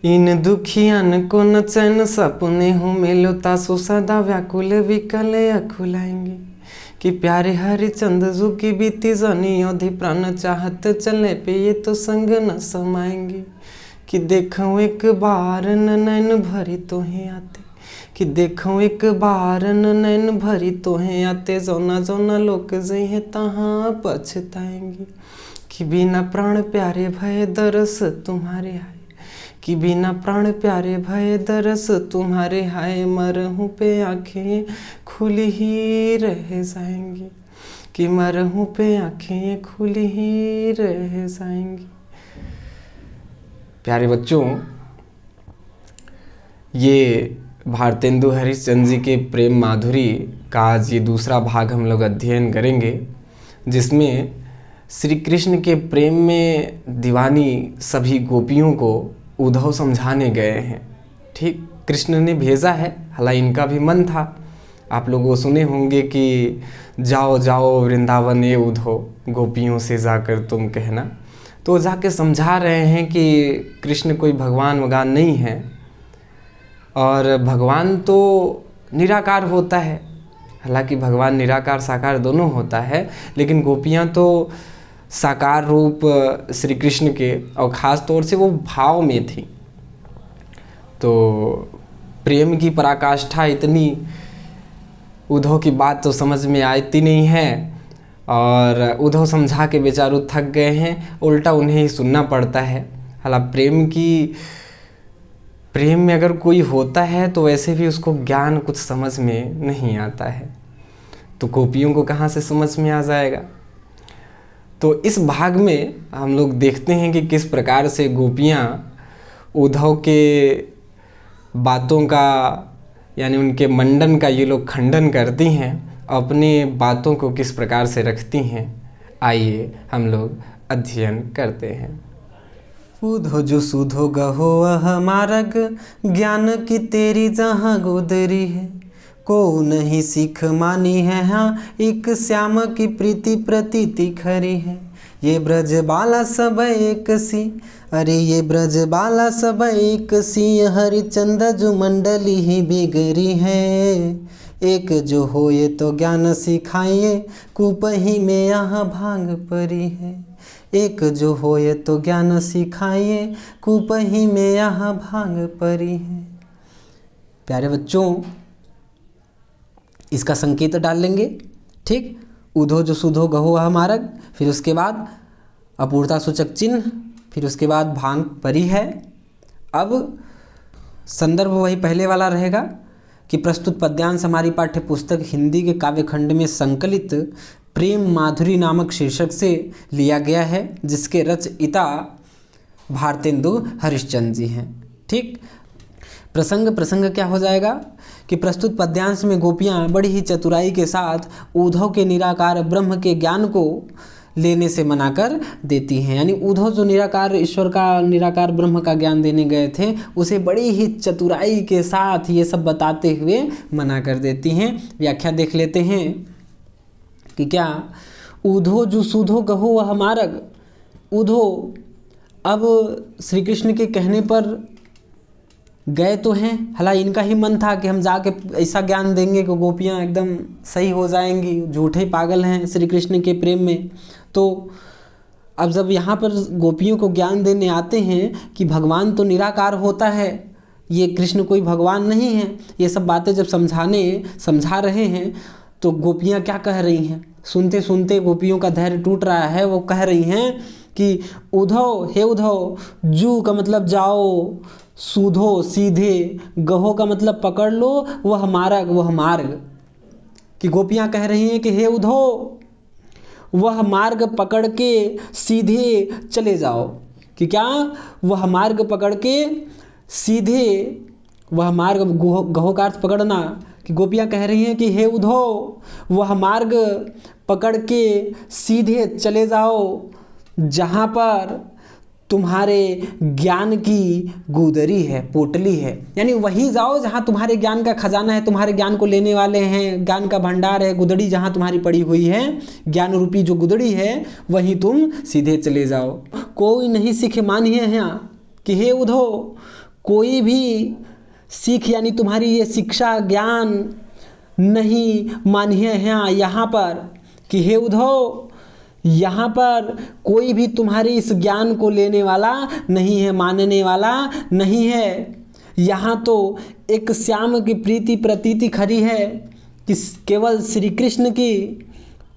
इन दुखियान को न चैन सपने हो मेलो तासो सदा व्याकुल विकल अखुलाएंगे कि प्यारे हरिचंद जू की बीती जनी अधि प्राण चाहत चलने पे ये तो संग न समाएंगे कि देखूं एक बार न नैन भरी तोहें आते कि देखूं एक बार न नैन भरी तोहें आते जोना जोना लोग जहे तहाँ पछताएंगे कि बिना प्राण प्यारे भय दरस तुम्हारे आए कि बिना प्राण प्यारे भय दरस तुम्हारे हाय मरहूँ पे आँखें खुली ही रह जाएंगी कि मरहूँ पे आँखें खुली ही रह जाएंगी। प्यारे बच्चों, ये भारतेंदु हरिश्चंद्र जी के प्रेम माधुरी का आज ये दूसरा भाग हम लोग अध्ययन करेंगे, जिसमें श्री कृष्ण के प्रेम में दीवानी सभी गोपियों को उद्धव समझाने गए हैं। ठीक, कृष्ण ने भेजा है, हालांकि इनका भी मन था। आप लोगों सुने होंगे कि जाओ जाओ वृंदावन ये उद्धव, गोपियों से जाकर तुम कहना। तो जाके समझा रहे हैं कि कृष्ण कोई भगवान वगान नहीं है और भगवान तो निराकार होता है। हालांकि भगवान निराकार साकार दोनों होता है, लेकिन गोपियाँ तो साकार रूप श्री कृष्ण के और ख़ास तौर से वो भाव में थी। तो प्रेम की पराकाष्ठा इतनी, उद्धव की बात तो समझ में आती नहीं है और उद्धव समझा के बेचारू थक गए हैं, उल्टा उन्हें ही सुनना पड़ता है। हालांकि प्रेम में अगर कोई होता है तो वैसे भी उसको ज्ञान कुछ समझ में नहीं आता है, तो गोपियों को कहाँ से समझ में आ जाएगा। तो इस भाग में हम लोग देखते हैं कि किस प्रकार से गोपियाँ उद्धव के बातों का यानी उनके मंडन का ये लोग खंडन करती हैं, अपनी बातों को किस प्रकार से रखती हैं। आइए हम लोग अध्ययन करते हैं। उद्धव जो सुधो गहो मार्ग, ज्ञान की तेरी जहाँ गोदरी है, को नहीं सीख मानी है हाँ एक श्याम की प्रीति प्रतीति खरी है। ये ब्रज बाला सब एक सी, अरे ये ब्रज बाला सब एक सी, हरिचंद जो मंडली ही बिगड़ी है। एक जो हो ये तो ज्ञान सिखाइए, कुपही में यहाँ भांग परी है। एक जो हो ये तो ज्ञान सिखाइए, कुपही में यहाँ भांग परी है। प्यारे बच्चों, इसका संकेत डाल लेंगे। ठीक, उद्धव जो सुधो गहो मार्ग, फिर उसके बाद अपूर्णता सूचक चिन्ह, फिर उसके बाद भांग परी है। अब संदर्भ वही पहले वाला रहेगा कि प्रस्तुत पद्यांश हमारी पाठ्य पुस्तक हिंदी के काव्य खंड में संकलित प्रेम माधुरी नामक शीर्षक से लिया गया है, जिसके रचयिता भारतेंदु हरिश्चंद्र जी हैं। ठीक, प्रसंग क्या हो जाएगा कि प्रस्तुत पद्यांश में गोपियाँ बड़ी ही चतुराई के साथ उद्धव के निराकार ब्रह्म के ज्ञान को लेने से मना कर देती हैं। यानी उद्धव जो निराकार ईश्वर का, निराकार ब्रह्म का ज्ञान देने गए थे, उसे बड़ी ही चतुराई के साथ ये सब बताते हुए मना कर देती हैं। व्याख्या देख लेते हैं कि क्या उद्धव जो सुधो गहो वह मार्ग। उद्धव अब श्री कृष्ण के कहने पर गए तो हैं, हालांकि इनका ही मन था कि हम जाके ऐसा ज्ञान देंगे कि गोपियाँ एकदम सही हो जाएंगी, झूठे पागल हैं श्री कृष्ण के प्रेम में। तो अब जब यहाँ पर गोपियों को ज्ञान देने आते हैं कि भगवान तो निराकार होता है, ये कृष्ण कोई भगवान नहीं है, ये सब बातें जब समझा रहे हैं, तो गोपियाँ क्या कह रही हैं? सुनते सुनते गोपियों का धैर्य टूट रहा है। वो कह रही हैं कि उद्धव, हे उद्धव, जू का मतलब जाओ, सूधो सीधे, गहो का मतलब पकड़ लो, वह मार्ग। कि गोपियाँ कह रही हैं कि हे उद्धव, वह मार्ग पकड़ के सीधे चले जाओ। कि क्या? वह मार्ग पकड़ के सीधे, वह मार्ग, गहो का अर्थ पकड़ना। कि गोपियाँ कह रही हैं कि हे उद्धव, वह मार्ग पकड़ के सीधे चले जाओ जहाँ पर तुम्हारे ज्ञान की गुदरी है, पोटली है। यानी वहीं जाओ जहाँ तुम्हारे ज्ञान का खजाना है, तुम्हारे ज्ञान को लेने वाले हैं, ज्ञान का भंडार है, गुदड़ी जहाँ तुम्हारी पड़ी हुई है, ज्ञान रूपी जो गुदड़ी है, वहीं तुम सीधे चले जाओ। कोई नहीं सीखे मानिए यहाँ कि हे उद्धव, कोई भी सीख यानी तुम्हारी ये शिक्षा ज्ञान नहीं मानिए हैं यहाँ पर कि हे उद्धव, यहाँ पर कोई भी तुम्हारी इस ज्ञान को लेने वाला नहीं है, मानने वाला नहीं है। यहाँ तो एक श्याम की प्रीति प्रतीति खरी है कि केवल श्री कृष्ण की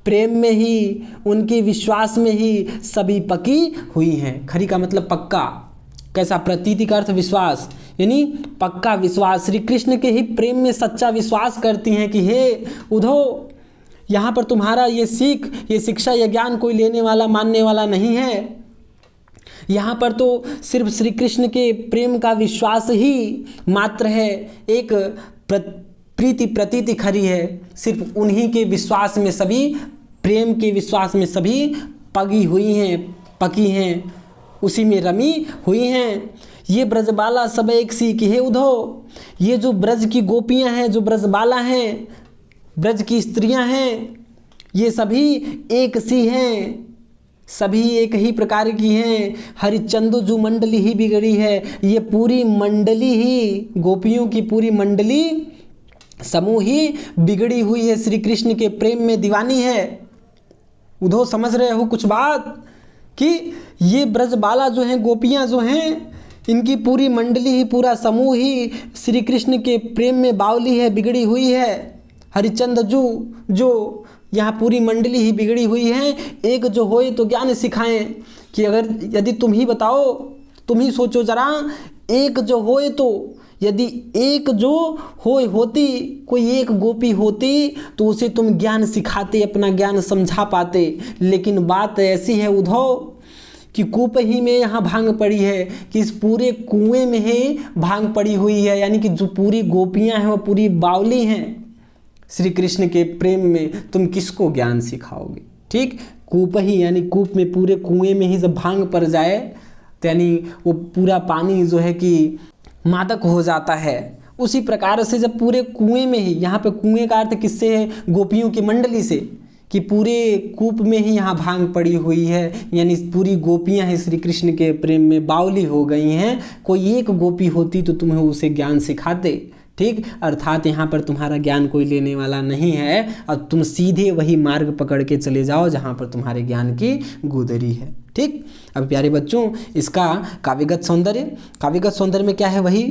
प्रेम में ही, उनके विश्वास में ही सभी पकी हुई हैं। खरी का मतलब पक्का, कैसा? प्रतीति का अर्थ विश्वास, यानी पक्का विश्वास। श्री कृष्ण के ही प्रेम में सच्चा विश्वास करती हैं कि हे उद्धव, यहाँ पर तुम्हारा ये सीख, ये शिक्षा, ये ज्ञान कोई लेने वाला मानने वाला नहीं है। यहाँ पर तो सिर्फ श्री कृष्ण के प्रेम का विश्वास ही मात्र है, एक प्रीति प्रतीति खरी है। सिर्फ उन्हीं के विश्वास में सभी, प्रेम के विश्वास में सभी पगी हुई हैं, पकी हैं, उसी में रमी हुई हैं। ये ब्रजबाला सब एक सी कि हे उद्धव, ये जो ब्रज की गोपियाँ हैं, जो ब्रजबाला हैं, ब्रज की स्त्रियां हैं, ये सभी एक सी हैं, सभी एक ही प्रकार की हैं। हरिचंदू जो मंडली ही बिगड़ी है, ये पूरी मंडली ही, गोपियों की पूरी मंडली, समूह ही बिगड़ी हुई है, श्री कृष्ण के प्रेम में दीवानी है। उद्धव समझ रहे हो कुछ बात कि ये ब्रजबाला जो हैं, गोपियां जो हैं, इनकी पूरी मंडली ही, पूरा समूह ही श्री कृष्ण के प्रेम में बावली है, बिगड़ी हुई है। हरिचंद जो यहाँ पूरी मंडली ही बिगड़ी हुई है। एक जो होए तो ज्ञान सिखाएं, कि अगर यदि तुम ही बताओ, तुम ही सोचो जरा, एक जो होए तो, यदि एक जो होए होती, कोई एक गोपी होती तो उसे तुम ज्ञान सिखाते, अपना ज्ञान समझा पाते। लेकिन बात ऐसी है उद्धव कि कूप ही में यहाँ भांग पड़ी है, कि इस पूरे कुएं में ही भांग पड़ी हुई है, यानी कि जो पूरी गोपियाँ हैं वो पूरी बावली हैं श्री कृष्ण के प्रेम में। तुम किसको ज्ञान सिखाओगे? ठीक, कूप ही, यानी कूप में, पूरे कुएं में ही जब भांग पड़ जाए तो यानी वो पूरा पानी जो है कि मादक हो जाता है। उसी प्रकार से जब पूरे कुएं में ही, यहाँ पे कुएं का अर्थ किससे है? गोपियों की मंडली से, कि पूरे कूप में ही यहाँ भांग पड़ी हुई है, यानी पूरी गोपियाँ हैं श्री कृष्ण के प्रेम में बावली हो गई हैं। कोई एक गोपी होती तो तुम्हें उसे ज्ञान सिखाते। ठीक, अर्थात यहाँ पर तुम्हारा ज्ञान कोई लेने वाला नहीं है, और तुम सीधे वही मार्ग पकड़ के चले जाओ जहाँ पर तुम्हारे ज्ञान की गुदरी है। ठीक, अब प्यारे बच्चों, इसका काव्यगत सौंदर्य में क्या है? वही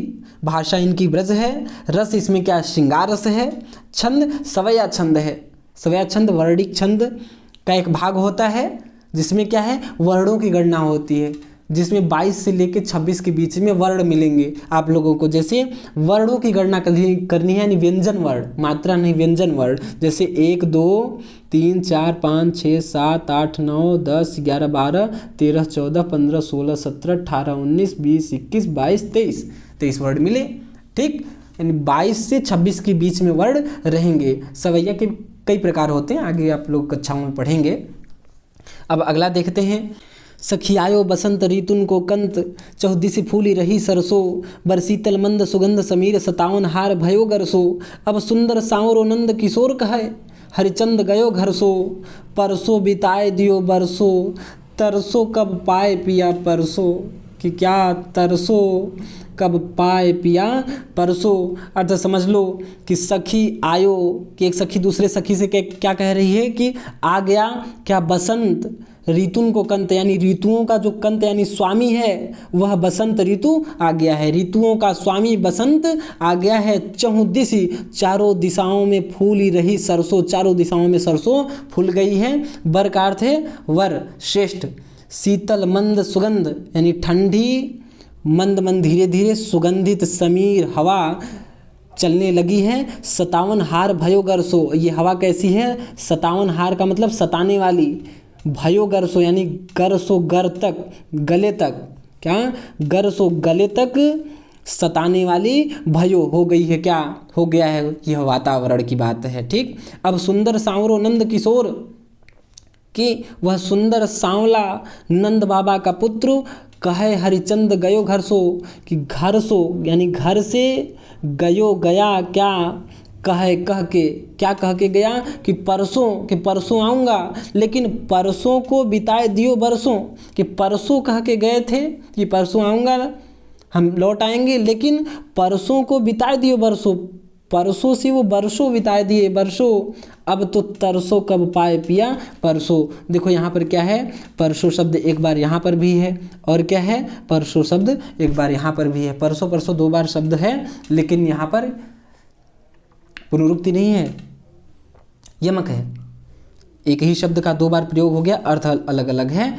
भाषा इनकी ब्रज है, रस इसमें क्या? श्रृंगार रस है। छंद सवया छंद है। सवया छंद वर्णिक छंद का एक भाग होता है, जिसमें क्या है? वर्णों की गणना होती है, जिसमें 22 से लेकर 26 के बीच में वर्ण मिलेंगे आप लोगों को। जैसे वर्णों की गणना करनी है, यानी व्यंजन वर्ण, मात्रा नहीं, व्यंजन वर्ण। जैसे 1 2 3 4 5 6 7 8 9 10 11 12 13 14 15 16 17 18 19 20 21 22 23 वर्ण मिले। ठीक, यानी 22 से 26 के बीच में वर्ण रहेंगे। सवैया के कई प्रकार होते हैं, आगे आप लोग कक्षाओं में पढ़ेंगे। अब अगला देखते हैं। सखियायो बसंत ऋतुन को कंत, चौदिस फूली रही सरसो, बरसीतल मंद सुगंध समीर, 57 हार भयो गरसो। अब सुंदर सांवरो नंद किशोर कहे, हरिचंद गयो घर सो, परसो बिताए दियो बरसो, तरसो कब पाए पिया परसो। कि क्या? तरसो कब पाए पिया परसो। अर्थ समझ लो कि सखी आयो, कि एक सखी दूसरे सखी से क्या कह रही है कि आ गया क्या? बसंत ऋतुन को कंत, यानी ऋतुओं का जो कंत यानी स्वामी है वह बसंत ऋतु आ गया है। ऋतुओं का स्वामी बसंत आ गया है। चहुदिशी, चारों दिशाओं में फूली रही सरसों, चारों दिशाओं में सरसों फूल गई है। वर का अर्थ है वर, श्रेष्ठ। शीतल मंद सुगंध, यानी ठंडी, मंद मंद धीरे धीरे सुगंधित समीर हवा चलने लगी है। 57 हार भयो गरसो, ये हवा कैसी है? 57 हार का मतलब सताने वाली। भयो गरसो यानी गरसो गर तक, गले तक, क्या? गरसो गले तक सताने वाली भयो हो गई है। क्या हो गया है? यह वातावरण की बात है। ठीक, अब सुंदर सांवरो नंद किशोर, कि वह सुंदर सांवला नंद बाबा का पुत्र कहे हरिचंद गयो घर सो, कि घर सो यानी घर से, गयो गया, क्या कहे कह के, क्या कह के गया? कि परसों आऊँगा, लेकिन परसों को बिताए दियो बरसों, कि परसों कह के गए थे कि परसों आऊँगा, हम लौट आएंगे, लेकिन परसों को बिता दिए बरसों, परसों से वो बरसों बिता दिए बरसों, अब तो तरसों कब पाए पिया परसों। देखो यहाँ पर क्या है, परसों शब्द एक बार यहाँ पर भी है, और क्या है, परसों शब्द एक बार यहाँ पर भी है। परसों परसों दो बार शब्द है, लेकिन यहाँ पर पुनरुक्ति नहीं है, यमक है। एक ही शब्द का दो बार प्रयोग हो गया, अर्थ अलग अलग है,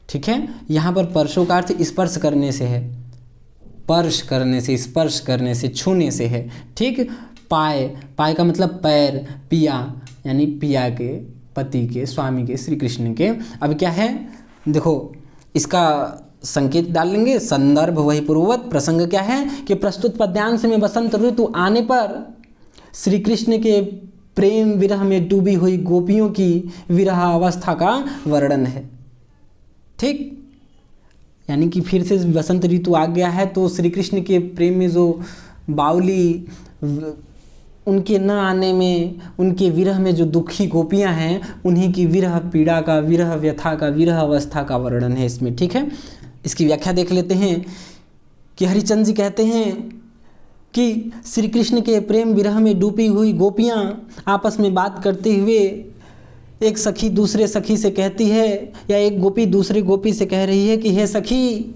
ठीक है। यहाँ पर परसों का अर्थ स्पर्श करने से है, स्पर्श करने से, स्पर्श करने से, छूने से है, ठीक। पाए, पाए का मतलब पैर, पिया यानी पिया के, पति के, स्वामी के, श्री कृष्ण के। अब क्या है, देखो इसका संकेत डाल लेंगे, संदर्भ वही पूर्ववत। प्रसंग क्या है कि प्रस्तुत पद्यांश में बसंत ऋतु आने पर श्री कृष्ण के प्रेम विरह में डूबी हुई गोपियों की विरह अवस्था का वर्णन है, ठीक। यानी कि फिर से बसंत ऋतु आ गया है, तो श्री कृष्ण के प्रेम में जो बावली, उनके न आने में, उनके विरह में जो दुखी गोपियां हैं, उन्हीं की विरह पीड़ा का, विरह व्यथा का, विरह अवस्था का वर्णन है इसमें, ठीक है। इसकी व्याख्या देख लेते हैं कि हरिचंद जी कहते हैं कि श्री कृष्ण के प्रेम विरह में डूबी हुई गोपियां आपस में बात करते हुए, एक सखी दूसरे सखी से कहती है, या एक गोपी दूसरे गोपी से कह रही है कि हे सखी,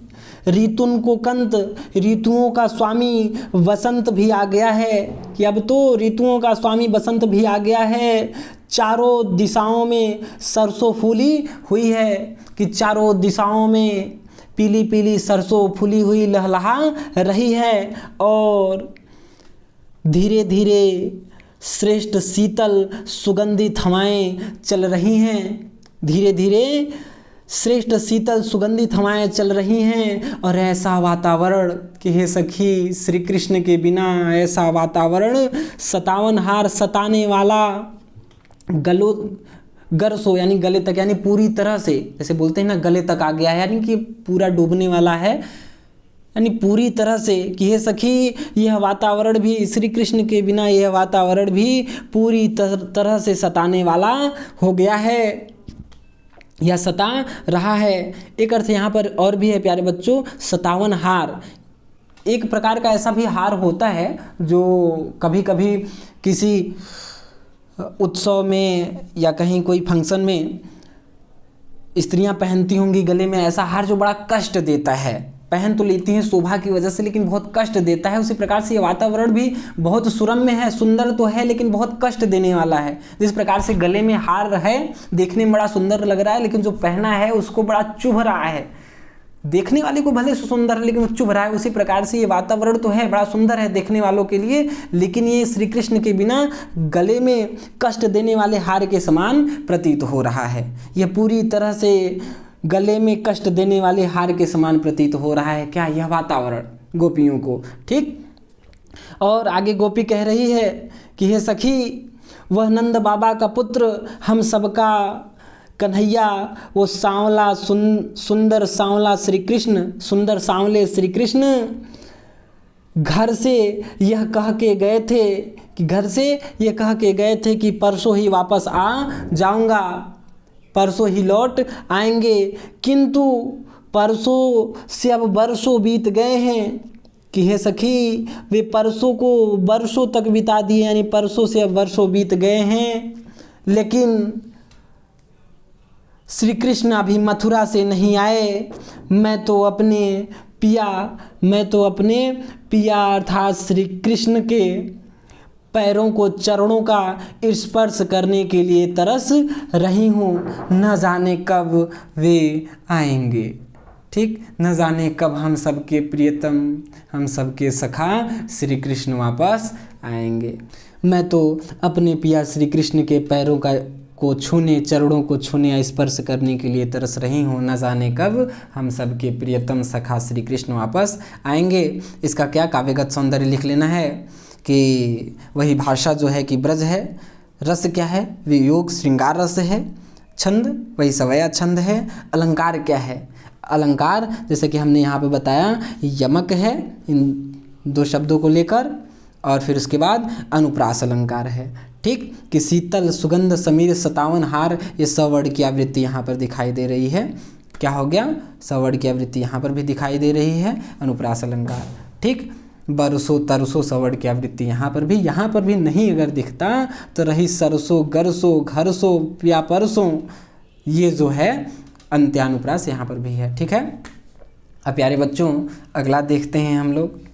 ऋतुन को कंत, ऋतुओं का स्वामी वसंत भी आ गया है, कि अब तो ऋतुओं का स्वामी बसंत भी आ गया है। चारों दिशाओं में सरसों फूली हुई है, कि चारों दिशाओं में पीली पीली सरसों फूली हुई लहलहा रही है, और धीरे धीरे श्रेष्ठ शीतल सुगंधित हवाएं चल रही हैं, धीरे धीरे श्रेष्ठ शीतल सुगंधित हवाएं चल रही हैं। और ऐसा वातावरण कि हे सखी, श्री कृष्ण के बिना ऐसा वातावरण सतावन हार सताने वाला, गलो गरसो यानी गले तक, यानी पूरी तरह से, जैसे बोलते हैं ना गले तक आ गया है, यानी कि पूरा डूबने वाला है, यानी पूरी तरह से, कि हे सखी, यह वातावरण भी, श्री कृष्ण के बिना यह वातावरण भी पूरी तरह से सताने वाला हो गया है, या सता रहा है। एक अर्थ यहाँ पर और भी है प्यारे बच्चों, सतावन हार। एक प्रकार का ऐसा भी हार होता है जो कभी कभी किसी उत्सव में या कहीं कोई फंक्शन में स्त्रियां पहनती होंगी गले में, ऐसा हार जो बड़ा कष्ट देता है। पहन तो लेती हैं शोभा की वजह से, लेकिन बहुत कष्ट देता है। उसी प्रकार से ये वातावरण भी बहुत सुरम्य है, सुंदर तो है, लेकिन बहुत कष्ट देने वाला है। जिस प्रकार से गले में हार है, देखने में बड़ा सुंदर लग रहा है, लेकिन जो पहना है उसको बड़ा चुभ रहा है, देखने वाले को भले सुंदर है लेकिन वो चुभ रहा है। उसी प्रकार से ये वातावरण तो है, बड़ा सुंदर है देखने वालों के लिए, लेकिन ये श्री कृष्ण के बिना गले में कष्ट देने वाले हार के समान प्रतीत हो रहा है। यह पूरी तरह से गले में कष्ट देने वाले हार के समान प्रतीत हो रहा है। क्या? यह वातावरण गोपियों को, ठीक। और आगे गोपी कह रही है कि हे सखी, वह नंद बाबा का पुत्र, हम सबका कन्हैया, वो सांवला सुंदर सांवला श्री कृष्ण, सुंदर सांवले श्री कृष्ण घर से यह कह के गए थे कि परसों ही वापस आ जाऊंगा, परसों ही लौट आएंगे, किंतु परसों से अब बरसों बीत गए हैं। कि हे सखी, वे परसों को बरसों तक बिता दिए, यानी परसों से अब वर्षों बीत गए हैं, लेकिन श्री कृष्ण अभी मथुरा से नहीं आए। मैं तो अपने पिया अर्थात श्री कृष्ण के पैरों को, चरणों का स्पर्श करने के लिए तरस रही हूँ। न जाने कब वे आएंगे, ठीक, न जाने कब हम सबके प्रियतम, हम सबके सखा श्री कृष्ण वापस आएंगे। मैं तो अपने पिया श्री कृष्ण के पैरों को छूने, चरणों को छूने या स्पर्श करने के लिए तरस रही हूँ। न जाने कब हम सबके प्रियतम सखा श्री कृष्ण वापस आएंगे। इसका क्या काव्यगत सौंदर्य लिख लेना है कि वही भाषा जो है कि ब्रज है, रस क्या है, वियोग श्रृंगार रस है, छंद वही सवया छंद है, अलंकार क्या है, अलंकार जैसे कि हमने यहाँ पे बताया यमक है इन दो शब्दों को लेकर, और फिर उसके बाद अनुप्रास अलंकार है, ठीक। कि शीतल सुगंध समीर सतावन हार, ये सवर्ण की आवृत्ति यहाँ पर दिखाई दे रही है। क्या हो गया, सवर्ण की आवृत्ति यहाँ पर भी दिखाई दे रही है, अनुप्रास अलंकार। ठीक, बरसो तरसो सवर्ण की आवृत्ति यहाँ पर भी नहीं अगर दिखता तो रही सरसो गरसो घरसो या परसो, ये जो है अंत्यानुप्रास यहाँ पर भी है। ठीक है, अब प्यारे बच्चों अगला देखते हैं हम लोग।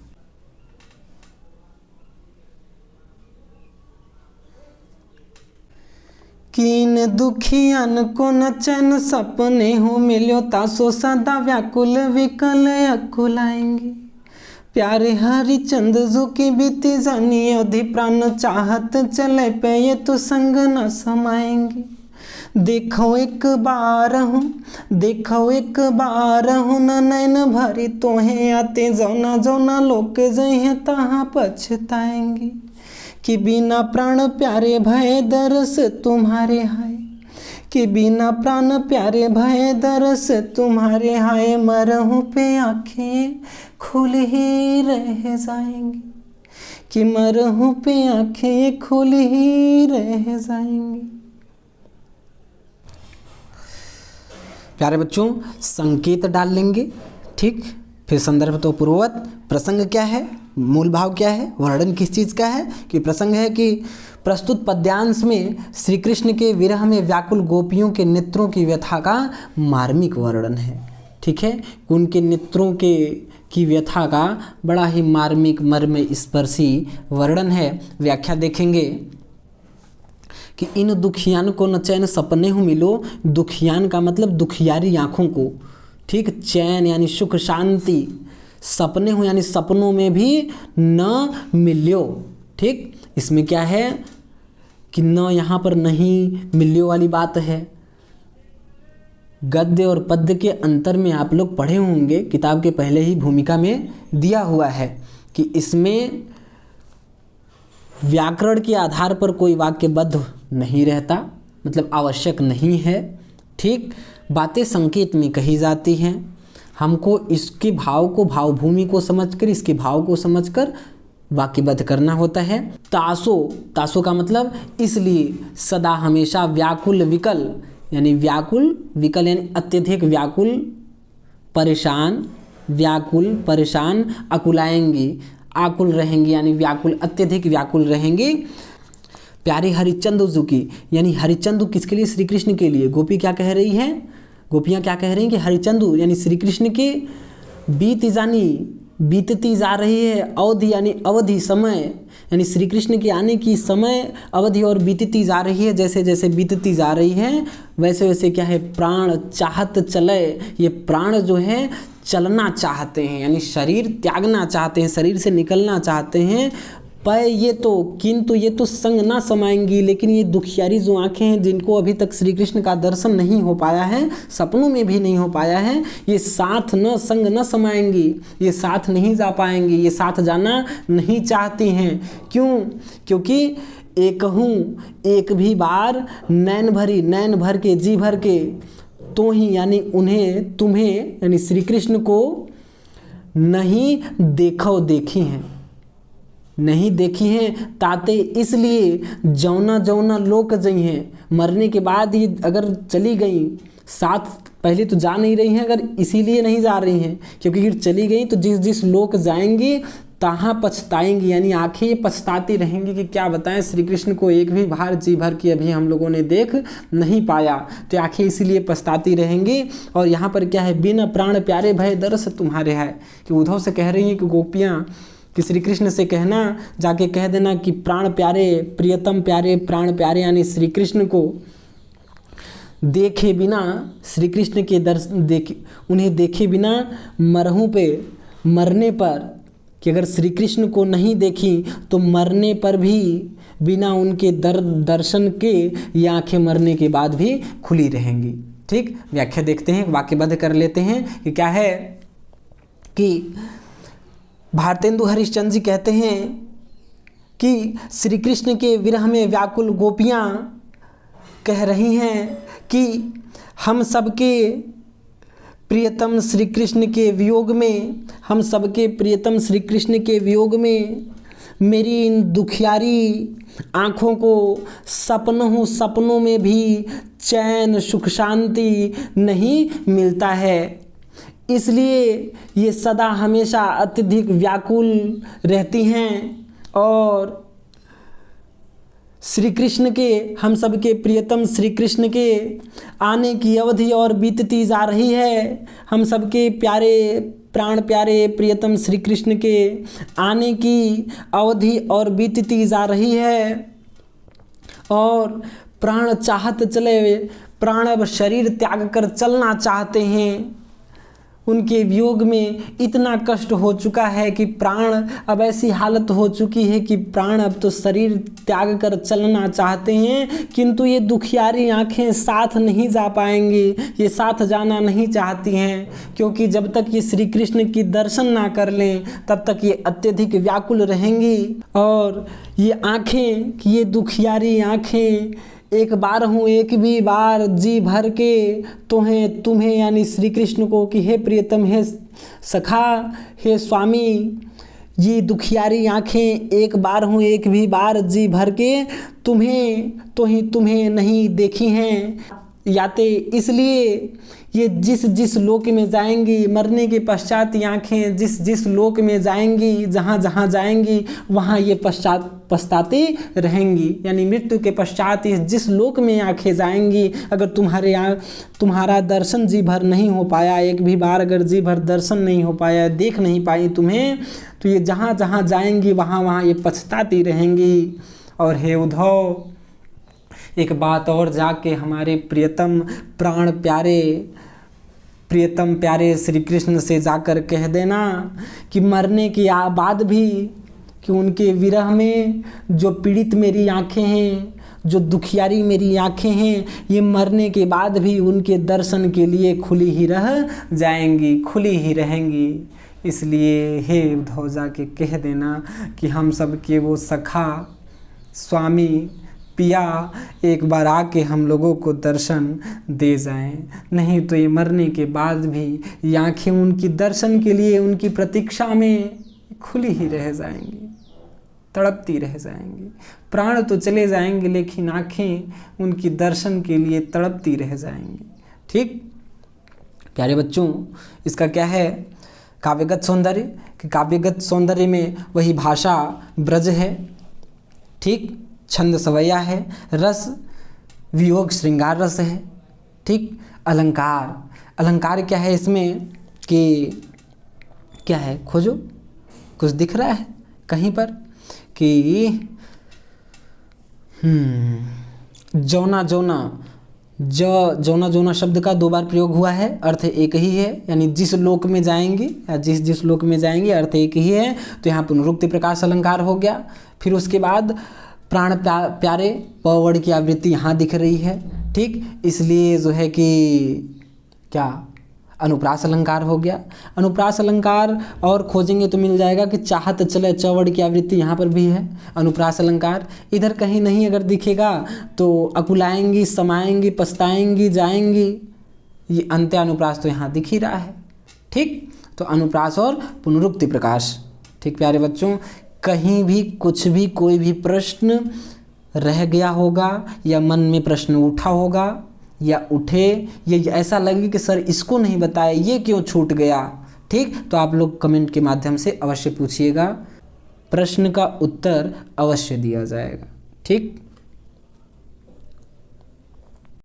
कीन दुखियन को न चैन सपने हो मिलो तासो सदा व्याकुल विकल अकुलाएंगे। प्यारे हरिचंद जो की बीती जानी अवधि प्राण चाहत चले पे ये तो संग न समाएंगे। देखो एक बार हूँ न नैन भरी तोहे आते जौना जौना लोग जहे तहाँ पछताएंगे। कि बिना प्राण प्यारे भय दरस तुम्हारे हाय, कि बिना प्राण प्यारे भय दरस तुम्हारे हाय, मरहूं पे आँखें खुल ही रह जाएंगी, कि मरहूं पे आँखें खुल ही रह जाएंगी। प्यारे बच्चों संकेत डाल लेंगे। ठीक, फिर संदर्भ तो पूर्ववत, प्रसंग क्या है, मूल भाव क्या है, वर्णन किस चीज़ का है, कि प्रसंग है कि प्रस्तुत पद्यांश में श्री कृष्ण के विरह में व्याकुल गोपियों के नेत्रों की व्यथा का मार्मिक वर्णन है। ठीक है, उनके नेत्रों की व्यथा का बड़ा ही मार्मिक मर्म स्पर्शी वर्णन है। व्याख्या देखेंगे कि इन दुखियान को न चैन सपने हो मिलो, दुखियान का मतलब दुखियारी आँखों को। ठीक, चैन यानी सुख शांति, सपने हो यानी सपनों में भी न मिल्यो। ठीक, इसमें क्या है कि न यहाँ पर नहीं मिल्यो वाली बात है। गद्य और पद्य के अंतर में आप लोग पढ़े होंगे, किताब के पहले ही भूमिका में दिया हुआ है कि इसमें व्याकरण के आधार पर कोई वाक्यबद्ध नहीं रहता, मतलब आवश्यक नहीं है। ठीक, बातें संकेत में कही जाती हैं, हमको इसके भाव को, भावभूमि को समझकर, इसके भाव को समझकर वाक्यबद्ध करना होता है। तासो का मतलब इसलिए, सदा हमेशा, व्याकुल विकल यानी व्याकुल, विकल यानी अत्यधिक व्याकुल, परेशान, अकुलाएंगी, आकुल रहेंगी यानी व्याकुल, अत्यधिक व्याकुल रहेंगी। प्यारे हरिचंद की यानी हरिचंद किसके लिए, श्री कृष्ण के लिए। गोपी क्या कह रही है, गोपियाँ क्या कह रही हैं कि हरिचंदू यानी श्री कृष्ण के बीतती जा रही है अवधि यानी अवधि, समय यानी श्री कृष्ण के आने की समय अवधि और बीतती जा रही है। जैसे जैसे बीतती जा रही है वैसे वैसे क्या है, प्राण चाहत चले, ये प्राण जो है चलना चाहते हैं यानी शरीर त्यागना चाहते हैं, शरीर से निकलना चाहते हैं। पर ये तो, किंतु ये तो संग ना समाएंगी, लेकिन ये दुखियारी जो आंखें हैं जिनको अभी तक श्री कृष्ण का दर्शन नहीं हो पाया है, सपनों में भी नहीं हो पाया है, ये साथ न संग न समाएंगी, ये साथ नहीं जा पाएंगी, ये साथ जाना नहीं चाहती हैं। क्यों? क्योंकि एक भी बार नैन भर के जी भर के तो ही यानी उन्हें, तुम्हें यानी श्री कृष्ण को नहीं देखी हैं ताते, इसलिए जौना जौना लोक जई हैं, मरने के बाद ही अगर चली गई, साथ पहले तो जा नहीं रही हैं, अगर इसीलिए नहीं जा रही हैं क्योंकि अगर चली गई तो जिस जिस लोक जाएंगी तहाँ पछताएंगी, यानी आंखें पछताती रहेंगी कि क्या बताएं, श्री कृष्ण को एक भी बार जी भर की अभी हम लोगों ने देख नहीं पाया, तो आंखें इसीलिए पछताती रहेंगी। और यहाँ पर क्या है, बिना प्राण प्यारे भय दरस तुम्हारे है, कि उद्धव से कह रही हैं कि गोपियाँ कि श्री कृष्ण से कहना, जाके कह देना कि प्राण प्यारे, प्रियतम प्यारे, प्राण प्यारे यानी श्री कृष्ण को देखे बिना, श्री कृष्ण के उन्हें देखे बिना मरहूं पे, मरने पर, कि अगर श्री कृष्ण को नहीं देखी तो मरने पर भी बिना उनके दर्शन के ये आंखें मरने के बाद भी खुली रहेंगी। ठीक, व्याख्या देखते हैं, वाक्यबद्ध कर लेते हैं कि क्या है कि भारतेंदु हरिश्चंद्र जी कहते हैं कि श्री कृष्ण के विरह में व्याकुल गोपियाँ कह रही हैं कि हम सबके प्रियतम श्री कृष्ण के वियोग में, हम सबके प्रियतम श्री कृष्ण के वियोग में मेरी इन दुखियारी आँखों को सपनों में भी चैन सुख शांति नहीं मिलता है। इसलिए ये सदा हमेशा अत्यधिक व्याकुल रहती हैं और श्री कृष्ण के, हम सबके प्रियतम श्री कृष्ण के आने की अवधि और बीतती जा रही है। हम सबके प्यारे प्राण प्यारे प्रियतम श्री कृष्ण के आने की अवधि और बीतती जा रही है और प्राण चाहत चले, प्राण अब शरीर त्याग कर चलना चाहते हैं। उनके वियोग में इतना कष्ट हो चुका है कि प्राण अब ऐसी हालत हो चुकी है कि प्राण अब तो शरीर त्याग कर चलना चाहते हैं, किंतु ये दुखियारी आंखें साथ नहीं जा पाएंगी, ये साथ जाना नहीं चाहती हैं, क्योंकि जब तक ये श्री कृष्ण की दर्शन ना कर लें तब तक ये अत्यधिक व्याकुल रहेंगी। और ये आँखें, ये दुखियारी आँखें एक बार हूँ एक भी बार जी भर के तुम्हें यानी श्री कृष्ण को कि हे प्रियतम, हे सखा, हे स्वामी, ये दुखियारी आँखें एक बार हूँ एक भी बार जी भर के तुम्हें नहीं देखी हैं याते। इसलिए ये जिस लोक में जाएंगी, मरने के पश्चात ये आँखें जिस लोक में जाएंगी, जहाँ जाएंगी वहाँ ये पछताती रहेंगी। यानी मृत्यु के पश्चात जिस लोक में आँखें जाएंगी, अगर तुम्हारा दर्शन जी भर नहीं हो पाया, एक भी बार अगर जी भर दर्शन नहीं हो पाया, देख नहीं पाई तुम्हें, तो ये जहाँ जाएंगी वहाँ ये पछताती रहेंगी। और हे उद्धव, एक बात और जाके हमारे प्रियतम प्राण प्यारे श्री कृष्ण से जाकर कह देना कि मरने के बाद भी, कि उनके विरह में जो पीड़ित मेरी आँखें हैं, जो दुखियारी मेरी आँखें हैं, ये मरने के बाद भी उनके दर्शन के लिए खुली ही रह जाएंगी, खुली ही रहेंगी। इसलिए हे उद्धव जाके कह देना कि हम सब के वो सखा स्वामी पिया एक बार आके हम लोगों को दर्शन दे जाएं, नहीं तो ये मरने के बाद भी ये आँखें उनकी दर्शन के लिए, उनकी प्रतीक्षा में खुली ही रह जाएंगी, तड़पती रह जाएंगी। प्राण तो चले जाएंगे लेकिन आँखें उनकी दर्शन के लिए तड़पती रह जाएंगी। ठीक प्यारे बच्चों, इसका क्या है काव्यगत सौंदर्य, कि काव्यगत सौंदर्य में वही भाषा ब्रज है, ठीक, छंद सवैया है, रस वियोग श्रृंगार रस है, ठीक। अलंकार क्या है इसमें, कि क्या है, खोजो, कुछ दिख रहा है कहीं पर, कि जौना जौना शब्द का 2 बार प्रयोग हुआ है, अर्थ एक ही है, यानी जिस लोक में जाएंगे या जिस लोक में जाएंगे अर्थ एक ही है। तो यहाँ पुनरुक्ति प्रकाश अलंकार हो गया। फिर उसके बाद प्राण प्यारे पवड़ की आवृत्ति यहाँ दिख रही है, ठीक, इसलिए जो है कि क्या अनुप्रास अलंकार हो गया। अनुप्रास अलंकार और खोजेंगे तो मिल जाएगा कि चाहत चले चौवड़ की आवृत्ति यहाँ पर भी है अनुप्रास अलंकार। इधर कहीं नहीं अगर दिखेगा तो अकुलाएंगी, समाएंगी, पछताएंगी, जाएंगी, ये अंत्य अनुप्रास तो यहाँ दिख ही रहा है, ठीक। तो अनुप्रास और पुनरुक्ति प्रकाश, ठीक प्यारे बच्चों। कहीं भी कुछ भी कोई भी प्रश्न रह गया होगा या मन में प्रश्न उठा होगा या उठे, ये ऐसा लगे कि सर इसको नहीं बताया, ये क्यों छूट गया, ठीक, तो आप लोग कमेंट के माध्यम से अवश्य पूछिएगा, प्रश्न का उत्तर अवश्य दिया जाएगा, ठीक।